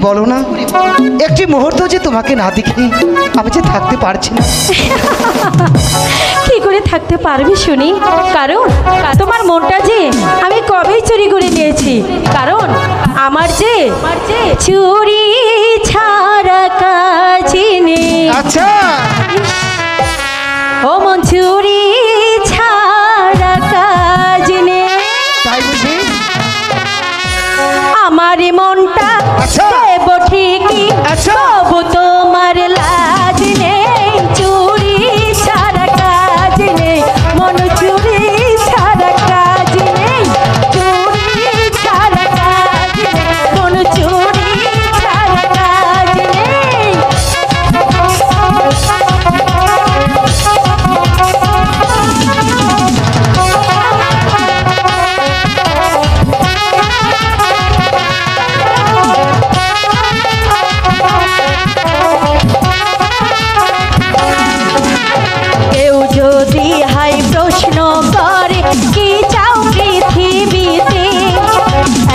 বলো না, একটি মুহূর্ত যে তোমাকে না দেখে আমি যে থাকতে পারছি না। কি করে থাকতে পারবি শুনি? কারণ তোমার মনটা যে আমি কবেই চুরি করে নিয়েছি। কারণ আমার যে চুরি ছাড়া কাজ নেই। আচ্ছা, ও মন চুরি ছাড়া কাজ নেই। তাই বুঝি? আমার মনটা আচ্ছা। দেব ঠিকই, আচ্ছা। তবু তোমার লাজ নেই। চুরি ছাড়া কাজ নেই, মন চুরি ছাড়া কাজ নেই। চুরি ছাড়া কাজ নেই, মন চুরি ছাড়া কাজ নেই। কেউ যদি হাই প্রশ্ন করে কি চাও পৃথিবীতে,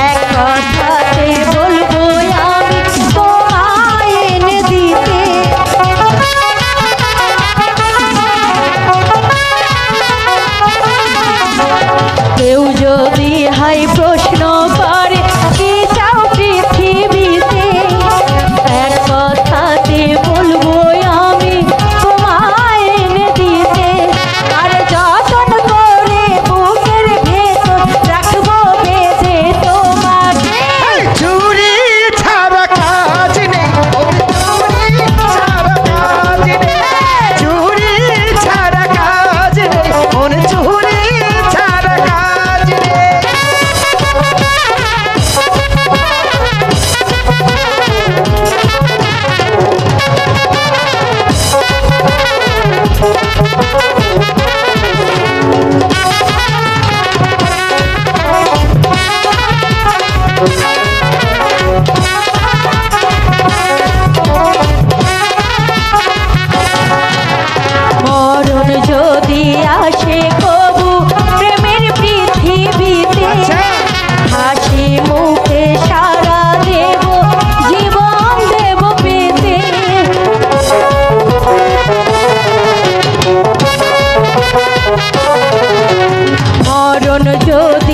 এক কথাতে বলবো আমি তোমায় এনে দিতে। কেউ যদি হাই প্রশ্ন করে কি চাও পৃথিবীতে, এক কথাতে বলবো আমি তোমায় এনে দিতে। আর যতন করে বুকের ভেতর রাখবো বেঁধে তোমাকে। চুরি ছাড়া কাজ নেই, চুরি ছাড়া কাজ নেই, মন চুরি ছাড়া কাজ নেই। মরণ যদি আসে কবু প্রেমের পৃথিবীতে, আচ্ছা। হাসি মুখে সারা দেব, জীবন দেব পেতে। মরণ যদি